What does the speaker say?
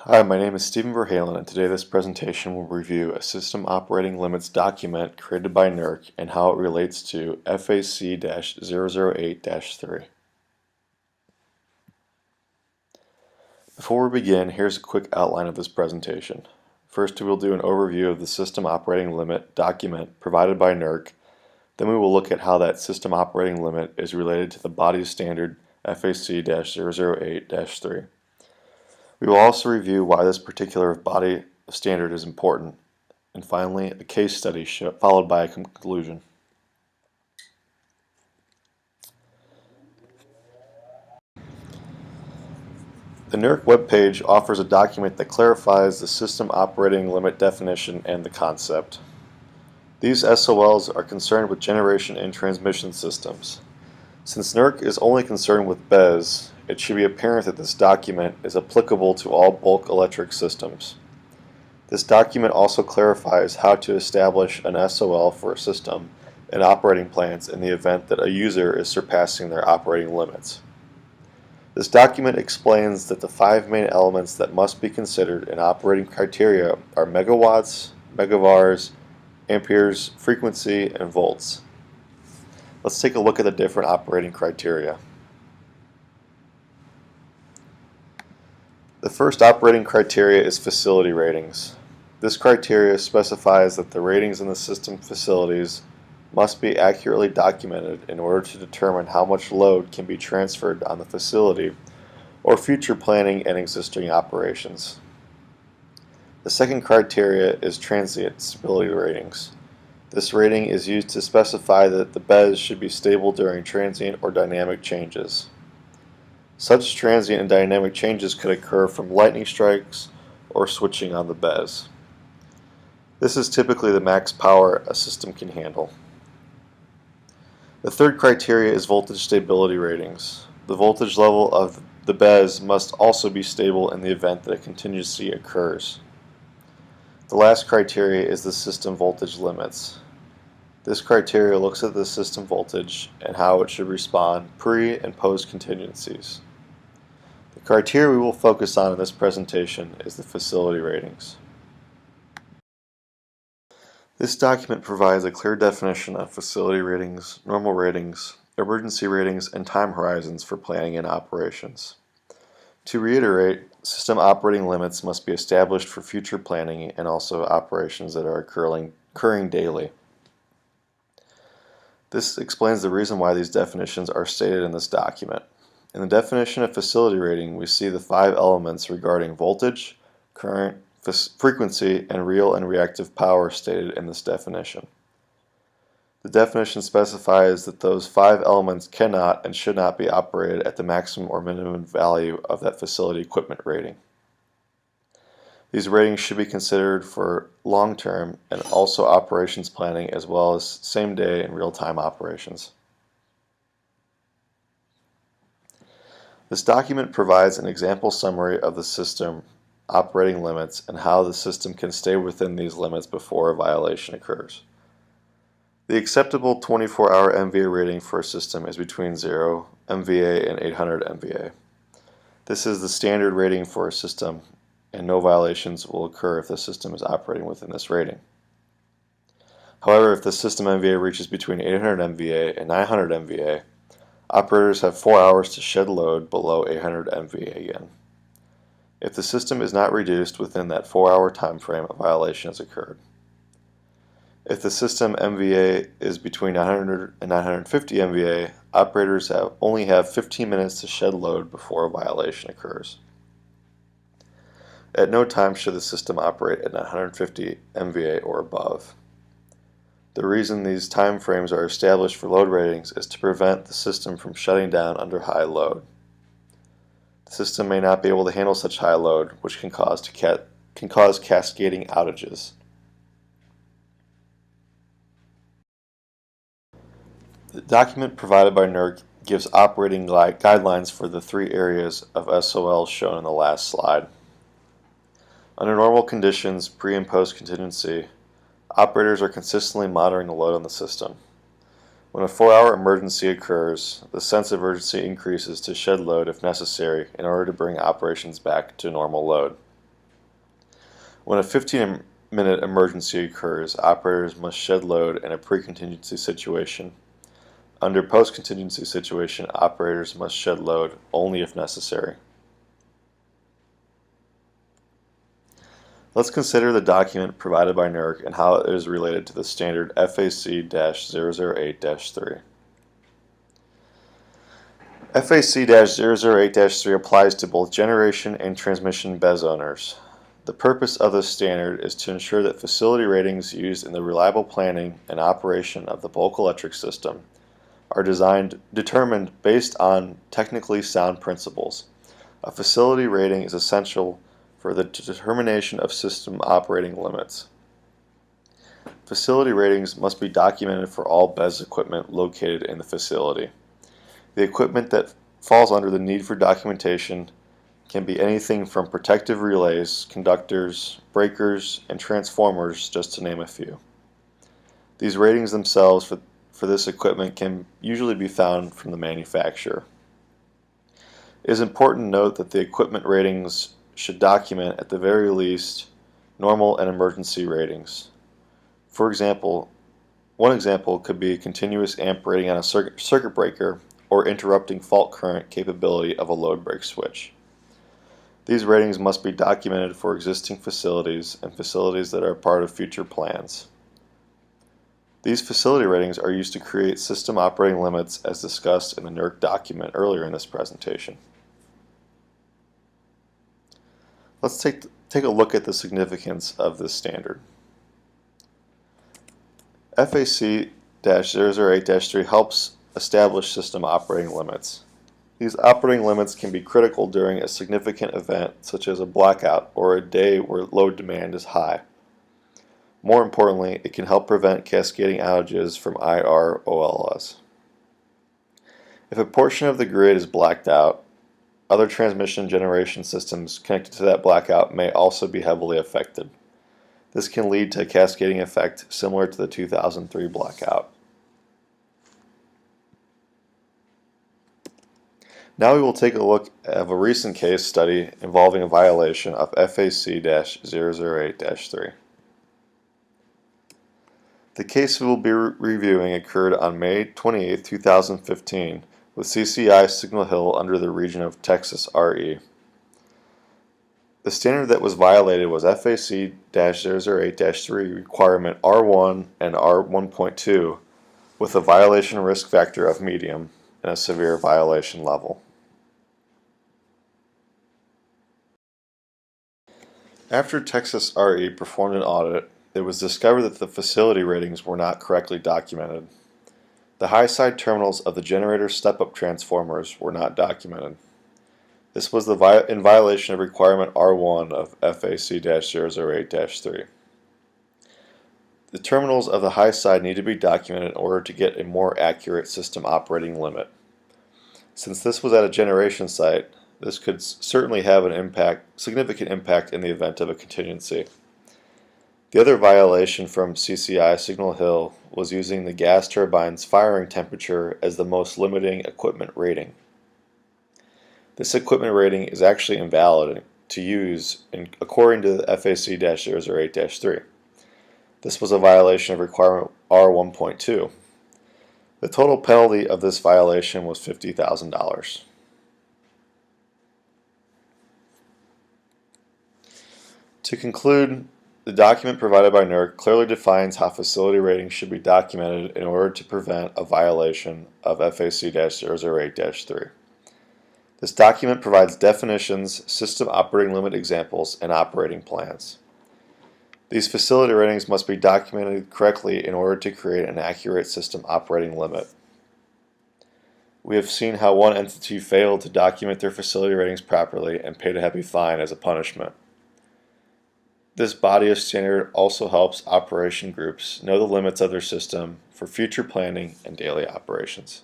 Hi, my name is Stephen Verhalen, and today this presentation will review a system operating limits document created by NERC and how it relates to FAC-008-3. Before we begin, here's a quick outline of this presentation. First, we will do an overview of the system operating limit document provided by NERC. Then we will look at how that system operating limit is related to the body standard FAC-008-3. We will also review why this particular body standard is important, and finally a case study followed by a conclusion. The NERC webpage offers a document that clarifies the system operating limit definition and the concept. These SOLs are concerned with generation and transmission systems. Since NERC is only concerned with BESS, it should be apparent that this document is applicable to all bulk electric systems. This document also clarifies how to establish an SOL for a system and operating plans in the event that a user is surpassing their operating limits. This document explains that the 5 main elements that must be considered in operating criteria are megawatts, megavars, amperes, frequency, and volts. Let's take a look at the different operating criteria. The first operating criteria is facility ratings. This criteria specifies that the ratings in the system facilities must be accurately documented in order to determine how much load can be transferred on the facility or future planning and existing operations. The second criteria is transient stability ratings. This rating is used to specify that the BESS should be stable during transient or dynamic changes. Such transient and dynamic changes could occur from lightning strikes or switching on the BESS. This is typically the max power a system can handle. The third criteria is voltage stability ratings. The voltage level of the BESS must also be stable in the event that a contingency occurs. The last criteria is the system voltage limits. This criteria looks at the system voltage and how it should respond pre- and post-contingencies. The criteria we will focus on in this presentation is the facility ratings. This document provides a clear definition of facility ratings, normal ratings, emergency ratings, and time horizons for planning and operations. To reiterate, system operating limits must be established for future planning and also operations that are occurring daily. This explains the reason why these definitions are stated in this document. In the definition of facility rating, we see the 5 elements regarding voltage, current, frequency, and real and reactive power stated in this definition. The definition specifies that those 5 elements cannot and should not be operated at the maximum or minimum value of that facility equipment rating. These ratings should be considered for long-term and also operations planning as well as same-day and real-time operations. This document provides an example summary of the system operating limits and how the system can stay within these limits before a violation occurs. The acceptable 24-hour MVA rating for a system is between 0 MVA and 800 MVA. This is the standard rating for a system, and no violations will occur if the system is operating within this rating. However, if the system MVA reaches between 800 MVA and 900 MVA, operators have 4 hours to shed load below 800 MVA again. If the system is not reduced within that 4-hour time frame, a violation has occurred. If the system MVA is between 900 and 950 MVA, operators only have 15 minutes to shed load before a violation occurs. At no time should the system operate at 950 MVA or above. The reason these time frames are established for load ratings is to prevent the system from shutting down under high load. The system may not be able to handle such high load, which can cause cascading outages. The document provided by NERC gives operating guidelines for the 3 areas of SOL shown in the last slide. Under normal conditions, pre- and post-contingency, operators are consistently monitoring the load on the system. When a 4-hour emergency occurs, the sense of urgency increases to shed load if necessary in order to bring operations back to normal load. When a 15-minute emergency occurs, operators must shed load in a pre-contingency situation. Under post-contingency situation, operators must shed load only if necessary. Let's consider the document provided by NERC and how it is related to the standard FAC-008-3. FAC-008-3 applies to both generation and transmission BES owners. The purpose of this standard is to ensure that facility ratings used in the reliable planning and operation of the bulk electric system are determined based on technically sound principles. A facility rating is essential for the determination of system operating limits. Facility ratings must be documented for all BES equipment located in the facility. The equipment that falls under the need for documentation can be anything from protective relays, conductors, breakers, and transformers, just to name a few. These ratings themselves for this equipment can usually be found from the manufacturer. It is important to note that the equipment ratings should document at the very least normal and emergency ratings. For example, one example could be continuous amp rating on a circuit breaker or interrupting fault current capability of a load break switch. These ratings must be documented for existing facilities and facilities that are part of future plans. These facility ratings are used to create system operating limits as discussed in the NERC document earlier in this presentation. Let's take a look at the significance of this standard. FAC-008-3 helps establish system operating limits. These operating limits can be critical during a significant event such as a blackout or a day where load demand is high. More importantly, it can help prevent cascading outages from IR/OLS. If a portion of the grid is blacked out, other transmission generation systems connected to that blackout may also be heavily affected. This can lead to a cascading effect similar to the 2003 blackout. Now we will take a look at a recent case study involving a violation of FAC-008-3. The case we will be reviewing occurred on May 28, 2015 with CCI Signal Hill under the region of Texas RE. The standard that was violated was FAC-008-3 requirement R1 and R1.2 with a violation risk factor of medium and a severe violation level. After Texas RE performed an audit, it was discovered that the facility ratings were not correctly documented. The high side terminals of the generator step-up transformers were not documented. This was in violation of requirement R1 of FAC-008-3. The terminals of the high side need to be documented in order to get a more accurate system operating limit. Since this was at a generation site, this could certainly have an significant impact in the event of a contingency. The other violation from CCI Signal Hill was using the gas turbine's firing temperature as the most limiting equipment rating. This equipment rating is actually invalid to use according to the FAC-008-3. This was a violation of requirement R1.2. The total penalty of this violation was $50,000. To conclude, the document provided by NERC clearly defines how facility ratings should be documented in order to prevent a violation of FAC-008-3. This document provides definitions, system operating limit examples, and operating plans. These facility ratings must be documented correctly in order to create an accurate system operating limit. We have seen how one entity failed to document their facility ratings properly and paid a heavy fine as a punishment. This body of standard also helps operation groups know the limits of their system for future planning and daily operations.